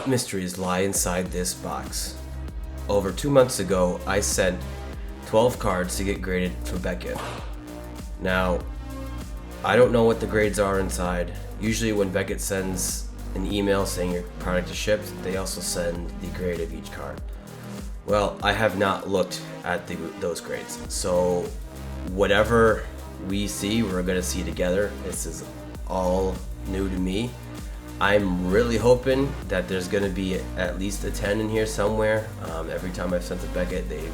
What mysteries lie inside this box? Over 2 months ago, I sent 12 cards to get graded for Beckett. Now, I don't know what the grades are inside. Usually when Beckett sends an email saying your product is shipped, they also send the grade of each card. Well, I have not looked at those grades. So whatever we see, we're gonna see together. This is all new to me. I'm really hoping that there's gonna be at least a 10 in here somewhere. Every time I've sent to Beckett, they've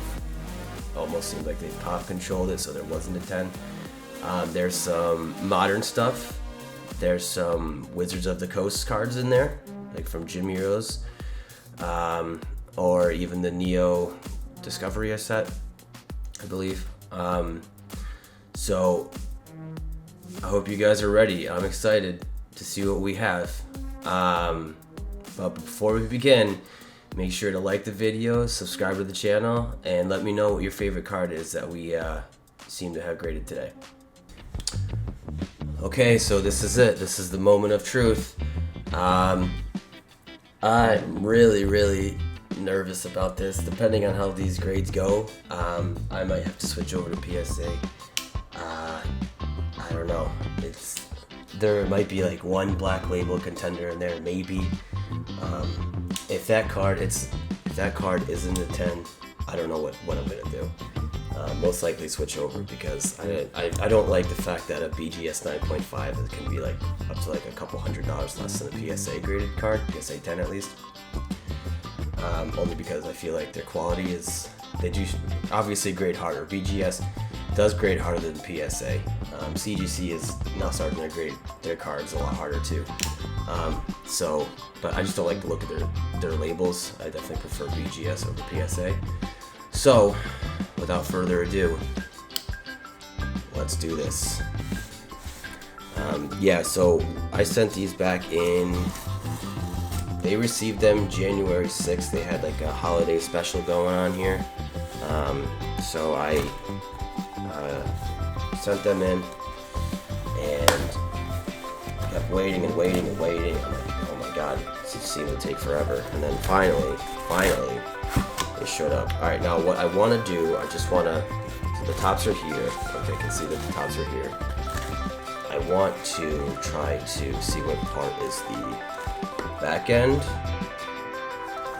almost seemed like they've pop controlled it, so there wasn't a 10. There's some modern stuff. There's some Wizards of the Coast cards in there, like from Jim Heroes, or even the Neo Discovery set, I believe. So I hope you guys are ready. I'm excited to see what we have. But before we begin, make sure to like the video, subscribe to the channel, and let me know what your favorite card is that we seem to have graded today. Okay, so this is it. This is the moment of truth. I'm really nervous about this. Depending on how these grades go, I might have to switch over to PSA. I don't know. There might be like one black label contender in there, maybe. If that card isn't a 10, I don't know what I'm gonna do. Most likely switch over because I don't like the fact that a BGS 9.5 can be like up to like a couple $100 less than a PSA graded card, PSA 10 at least. Only because I feel like their quality they do obviously grade harder. BGS does grade harder than PSA. CGC is now starting to grade their cards a lot harder too. But I just don't like the look of their labels. I definitely prefer BGS over PSA. So, without further ado, let's do this. So I sent these back in. They received them January 6th. They had like a holiday special going on here. So I sent them in and kept waiting. I'm like, oh my god, this seemed to take forever. And then finally, they showed up. All right, now what I want to do, so the tops are here. Okay, I can see that the tops are here. I want to try to see what part is the back end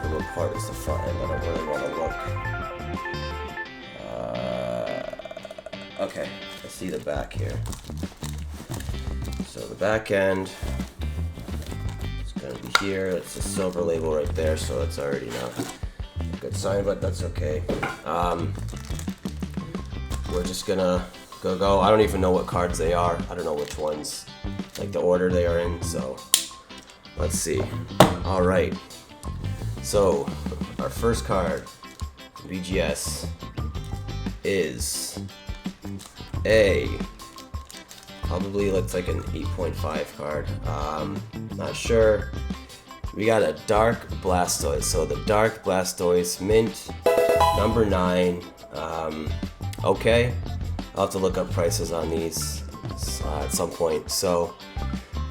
and what part is the front end. I don't really want to look. Okay, I see the back here. So the back end is going to be here. It's a silver label right there, so it's already not a good sign, but that's okay. We're just gonna go. I don't even know what cards they are. I don't know which ones, like the order they are in, so let's see. All right. So our first card, BGS, is probably looks like an 8.5 card. Not sure. We got a Dark Blastoise. So the Dark Blastoise mint number 9. Okay, I'll have to look up prices on these at some point. So,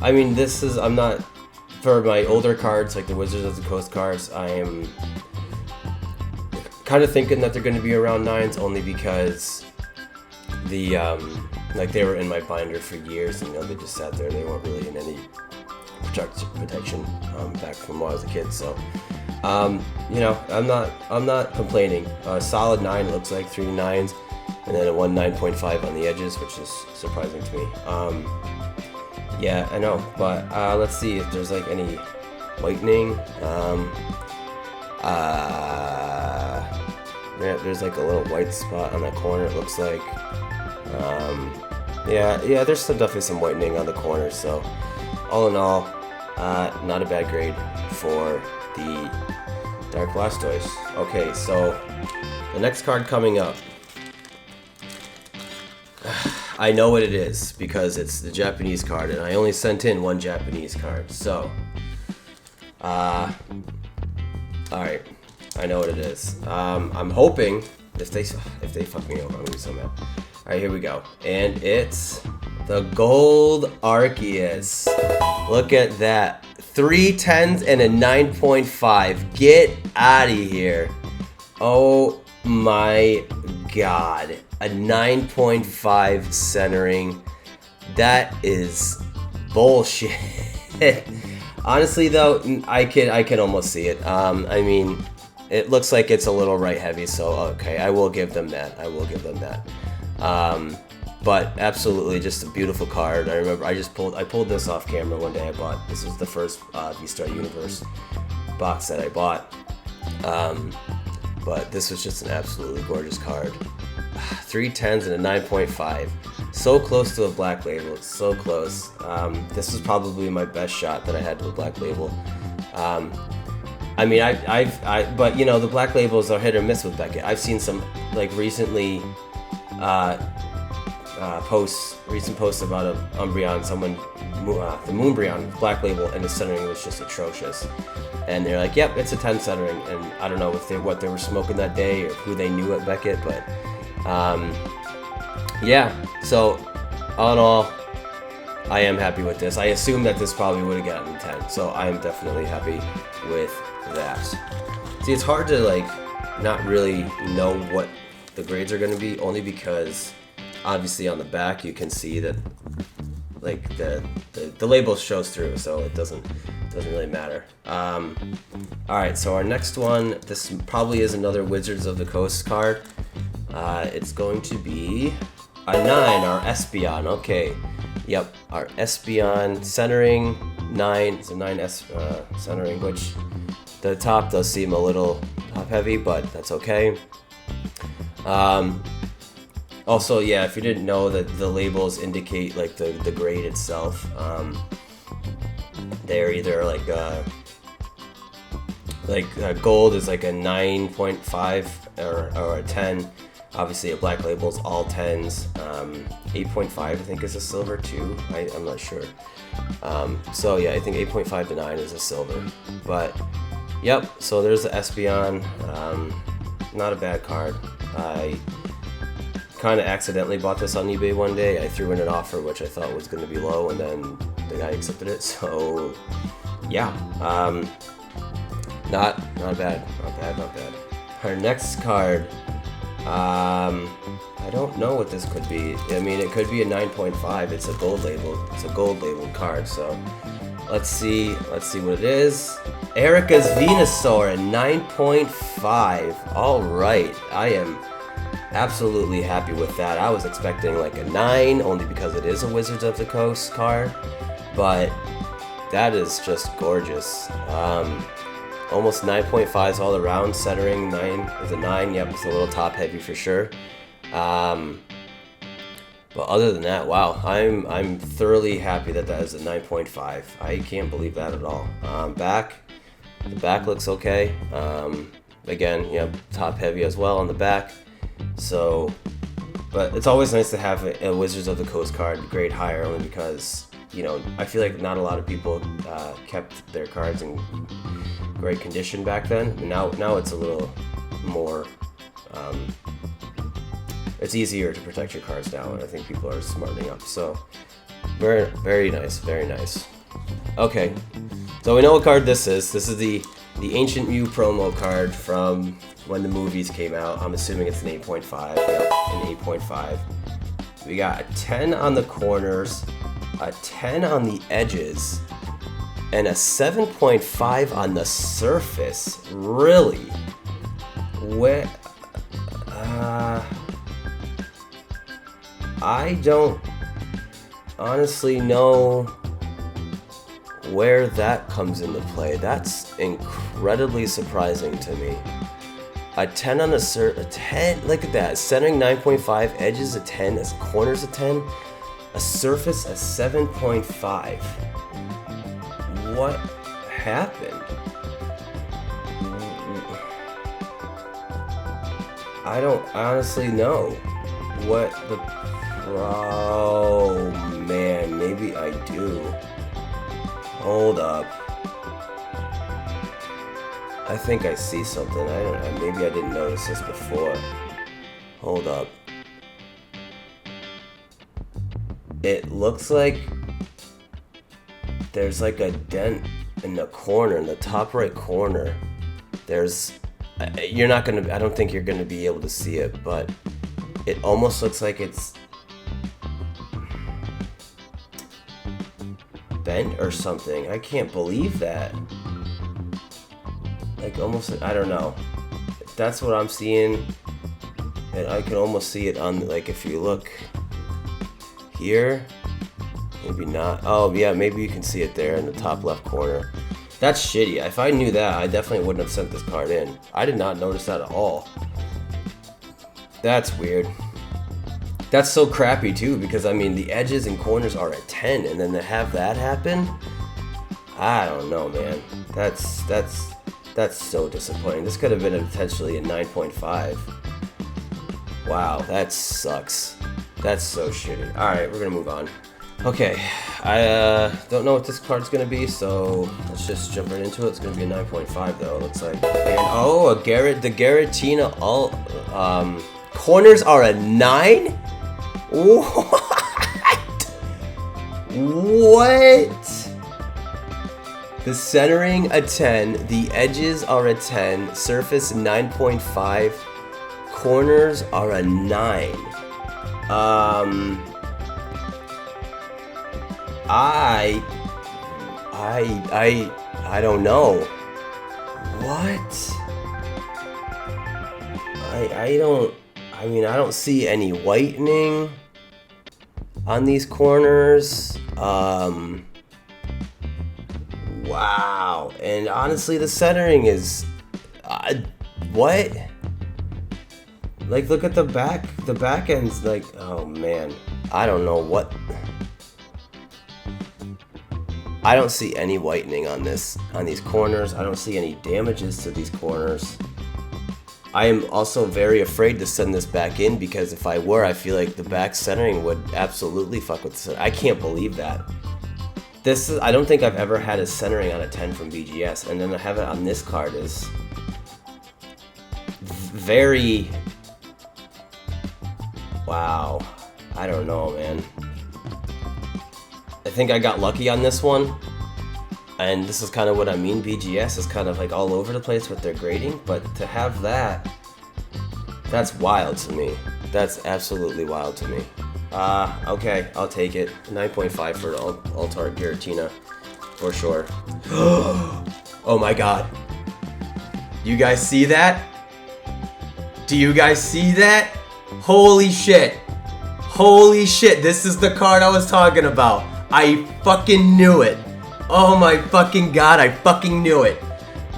I mean, I'm not, for my older cards, like the Wizards of the Coast cards, I am kind of thinking that they're going to be around 9s only because they were in my binder for years, and they just sat there. They weren't really in any protection back from when I was a kid. So, I'm not complaining. A solid 9 looks like 3 9s. And then a 9.5 on the edges, which is surprising to me. Yeah, I know, but let's see if there's like any whitening. There's like a little white spot on that corner, it looks like. Yeah, there's definitely some whitening on the corner, so all in all, not a bad grade for the Dark Blastoise. Okay, so the next card coming up, I know what it is because it's the Japanese card, and I only sent in one Japanese card. So, all right, I know what it is. I'm hoping if they fuck me over, I'm gonna be so mad. All right, here we go, and it's the Gold Arceus. Look at that, 3 10s and a 9.5. Get out of here. Oh my god. A 9.5 centering. That is bullshit. Honestly though, I can almost see it. I mean, it looks like it's a little right heavy, so okay, I will give them that. But absolutely just a beautiful card. I remember I pulled this off camera one day. This was the first V-Star Universe box that I bought. But this was just an absolutely gorgeous card. 3 10s and a 9.5. So close to a black label, so close. This was probably my best shot that I had to a black label. I mean, but you know, the black labels are hit or miss with Beckett. I've seen some, like, recent posts about a Umbreon, the Moonbreon black label, and the centering was just atrocious. And they're like, yep, it's a 10 centering. And I don't know what they were smoking that day or who they knew at Beckett, but yeah. So all in all, I am happy with this. I assume that this probably would have gotten 10, so I am definitely happy with that. See, it's hard to like not really know what the grades are going to be, only because obviously on the back you can see that like the label shows through, so it doesn't really matter. All right, so our next one, this probably is another Wizards of the Coast card. It's going to be a 9, our Espeon. Okay, yep, our Espeon centering 9. It's a 9S centering, which the top does seem a little top heavy, but that's okay. Also, yeah, if you didn't know, that the labels indicate like the grade itself. They're either like gold is like a 9.5 or a 10. Obviously, a black label's all 10s. 8.5 I think is a silver too. I'm not sure. So yeah, I think 8.5 to 9 is a silver. But yep. So there's the Espeon. Not a bad card. I kind of accidentally bought this on eBay one day. I threw in an offer which I thought was going to be low, and then the guy accepted it. So yeah, not bad. Our next card, I don't know what this could be. I mean, it could be a 9.5. It's a gold label. It's a gold labeled card. So let's see what it is. Erica's Venusaur, a 9.5. All right, I am absolutely happy with that. I was expecting like a 9, only because it is a Wizards of the Coast card, but that is just gorgeous. Almost 9.5s all around. Centering 9 is a 9. Yep, it's a little top heavy for sure. But other than that, wow, I'm thoroughly happy that is a 9.5. I can't believe that at all. The back looks okay. Again, you know, top heavy as well on the back. So, but it's always nice to have a Wizards of the Coast card grade higher, only because, you know, I feel like not a lot of people kept their cards in great condition back then. Now it's a little more. It's easier to protect your cards now, and I think people are smartening up. So, very, very nice, very nice. Okay, so we know what card this is. This is the Ancient Mew promo card from when the movies came out. I'm assuming it's an 8.5. Yep, an 8.5. We got a 10 on the corners, a 10 on the edges, and a 7.5 on the surface. Really? Where? I don't honestly know where that comes into play. That's incredibly surprising to me. A 10 on a 10, look at that. Centering 9.5, edges a 10, as corners a 10, a surface a 7.5. What happened? I don't honestly know what the... Oh man, maybe I do. Hold up. I think I see something. I don't know. Maybe I didn't notice this before. Hold up. It looks like there's like a dent in the corner, in the top right corner, there's, you're not gonna, I don't think you're gonna be able to see it, but it almost looks like it's bent or something. I can't believe that. Like almost, I don't know. That's what I'm seeing, and I can almost see it on, like, if you look here, maybe not. Oh yeah, maybe you can see it there in the top left corner. That's shitty. If I knew that, I definitely wouldn't have sent this card in. I did not notice that at all. That's weird. That's so crappy too, because I mean the edges and corners are at 10, and then to have that happen, I don't know, man. That's so disappointing. This could have been potentially a 9.5. Wow, that sucks. That's so shitty. Alright, we're gonna move on. Okay, I don't know what this card's gonna be, so let's just jump right into it. It's gonna be a 9.5 though, it looks like. And oh, the Giratina all corners are a 9? What? What? The centering a 10, the edges are a 10, surface 9.5, corners are a 9. I don't know. What? I don't see any whitening on these corners. Wow. And honestly, the centering is what? Like, look at the back. The back end's like, oh man. I don't know what. I don't see any whitening on these corners. I don't see any damages to these corners. I am also very afraid to send this back in, because if I were, I feel like the back centering would absolutely fuck with the. I can't believe that. I don't think I've ever had a centering on a 10 from BGS, and then to have it on this card is very. Wow. I don't know, man. I think I got lucky on this one, and this is kind of what I mean. BGS is kind of like all over the place with their grading, but to have that, that's wild to me. That's absolutely wild to me. Okay, I'll take it. 9.5 for Altar Giratina, for sure. Oh my god. You guys see that? Do you guys see that? Holy shit. Holy shit, this is the card I was talking about. I fucking knew it. Oh my fucking god, I fucking knew it.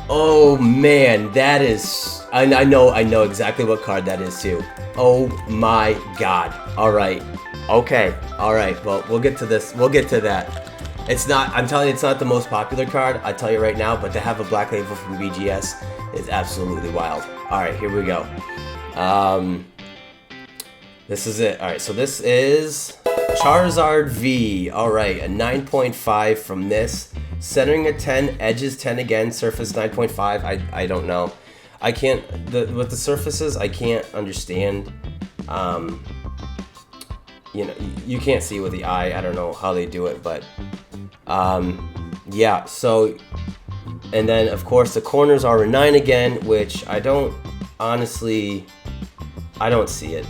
Oh man, that is... I know exactly what card that is too. Oh my god. Alright. Okay. Alright, well, we'll get to this. We'll get to that. It's not... I'm telling you, it's not the most popular card, I tell you right now, but to have a black label from BGS is absolutely wild. Alright, here we go. This is it. Alright, so this is Charizard V. Alright, a 9.5 from this. Centering a 10, edges 10 again, surface 9.5. I don't know. I can't, with the surfaces, I can't understand. You know, you can't see with the eye. I don't know how they do it, but yeah, so, and then of course the corners are a 9 again, which I don't, honestly, I don't see it.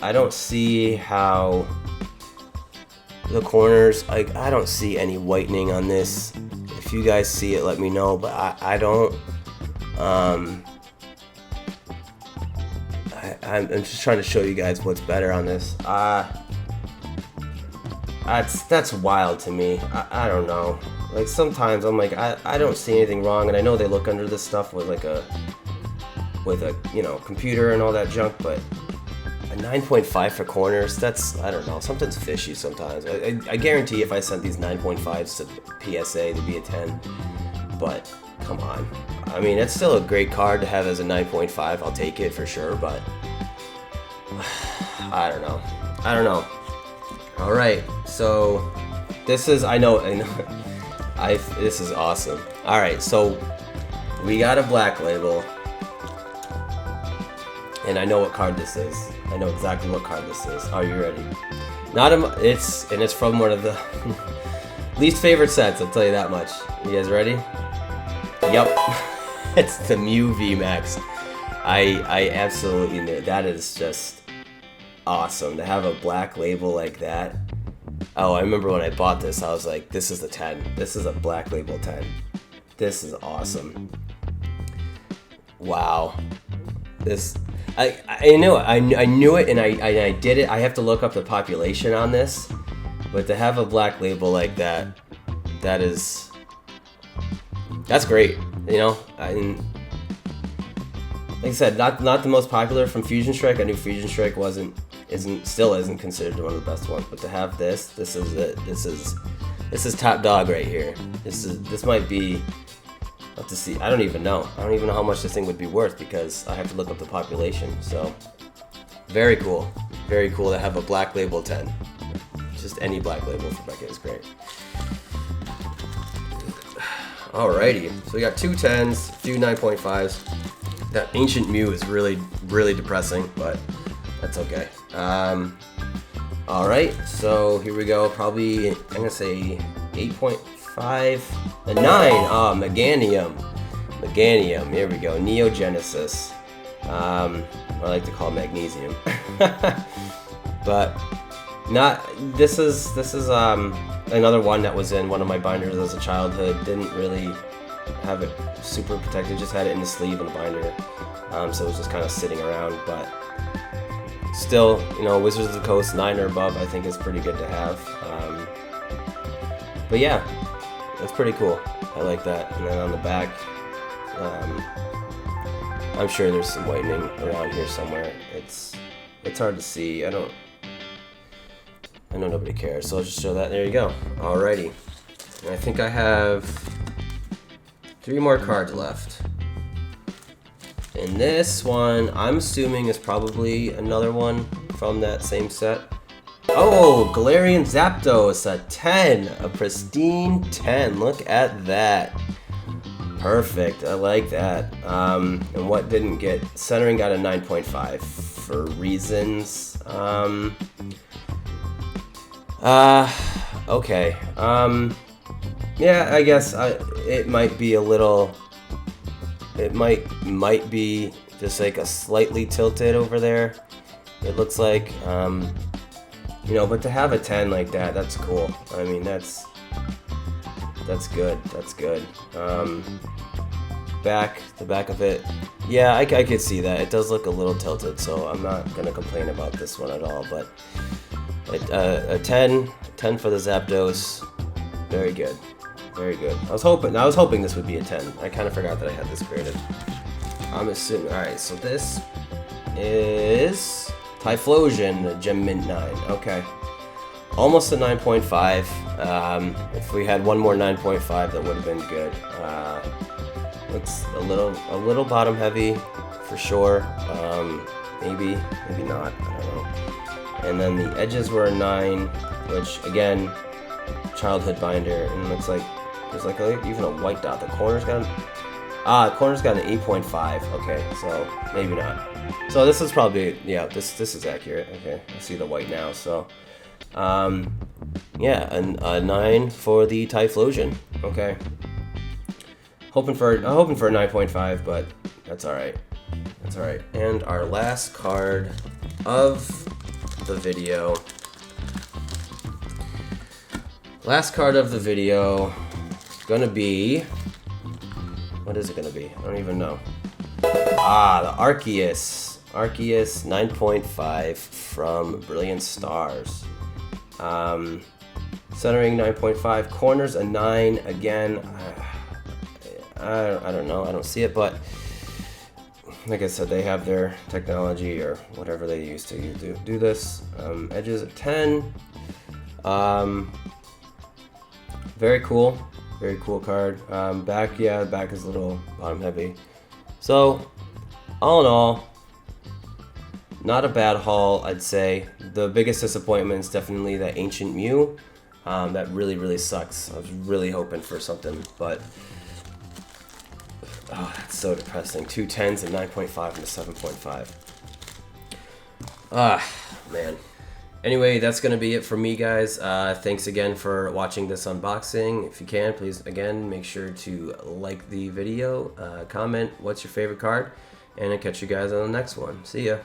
I don't see how the corners, like, I don't see any whitening on this. If you guys see it, let me know, but I don't. I'm just trying to show you guys what's better on this. That's wild to me. I don't know. Like, sometimes I'm like, I don't see anything wrong, and I know they look under this stuff with like a you know, computer and all that junk, but a 9.5 for corners, that's, I don't know, something's fishy sometimes. I guarantee if I sent these 9.5s to PSA, to be a 10, but come on. I mean, it's still a great card to have as a 9.5, I'll take it for sure, but I don't know. Alright, so this is, I know, this is awesome. Alright, so we got a black label, and I know what card this is. I know exactly what card this is. Are you ready? It's from one of the Least favorite sets, I'll tell you that much. You guys ready? Yep. It's the Mew VMAX. I absolutely knew. That is just awesome. To have a black label like that. Oh, I remember when I bought this, I was like, this is the 10. This is a black label 10. This is awesome. Wow. This, I knew it. I knew it, and I did it. I have to look up the population on this, but to have a black label like that, that's great. You know, like I said, not the most popular from Fusion Strike. I knew Fusion Strike still isn't considered one of the best ones, but to have this is it. This is top dog right here. This might be. Have to see. I don't even know how much this thing would be worth because I have to look up the population. So very cool to have a black label 10. Just any black label for Beckett is great. Alrighty, so we got 2 10s, a few 9.5s. That Ancient Mew is really depressing, but that's okay. Alright, so here we go. Probably, I'm gonna say 8.5, a 9. Ah, Meganium. Here we go. Neogenesis. I like to call magnesium. But not. This is another one that was in one of my binders as a childhood. Didn't really have it super protected. Just had it in the sleeve in the binder. So it was just kind of sitting around, but. Still, you know, Wizards of the Coast 9 or above, I think is pretty good to have. But yeah, that's pretty cool. I like that. And then on the back, I'm sure there's some whitening around here somewhere. It's hard to see. I know nobody cares, so I'll just show that. There you go. Alrighty. And I think I have 3 more cards left. And this one, I'm assuming, is probably another one from that same set. Oh, Galarian Zapdos, a 10, a pristine 10. Look at that. Perfect, I like that. And what didn't get, centering got a 9.5 for reasons. Okay. Yeah, I guess it might be a little. It might be just like a slightly tilted over there. It looks like, you know, but to have a 10 like that, that's cool. I mean, that's good. That's good. The back of it, yeah, I could see that. It does look a little tilted, so I'm not gonna complain about this one at all. But a 10 for the Zapdos, very good. Very good. I was hoping this would be a 10. I kind of forgot that I had this graded. I'm assuming. Alright, so this is Typhlosion, Gem Mint 9. Okay. Almost a 9.5. If we had one more 9.5, that would have been good. Looks a little bottom heavy for sure. Maybe not. I don't know. And then the edges were a 9, which again, childhood binder, and it looks like there's like even a white dot. The corner's got an 8.5. Okay, so maybe not. So this is probably, yeah, this is accurate. Okay, I see the white now. So, yeah, a 9 for the Typhlosion. Okay, hoping for a 9.5, but that's all right. That's all right. And our last card of the video. Last card of the video is gonna be, what is it gonna be? I don't even know. The Arceus 9.5 from Brilliant Stars. Centering 9.5, corners a 9 again. I don't know. I don't see it, but like I said, they have their technology or whatever they use to do this. Edges a 10. Very cool card. Back, yeah, the back is a little bottom heavy. So, all in all, not a bad haul, I'd say. The biggest disappointment is definitely that Ancient Mew. That really sucks. I was really hoping for something, but oh, that's so depressing. 2 10s, a 9.5, and a 7.5. Ah, man. Anyway, that's going to be it for me, guys. Thanks again for watching this unboxing. If you can, please, again, make sure to like the video, comment what's your favorite card, and I'll catch you guys on the next one. See ya.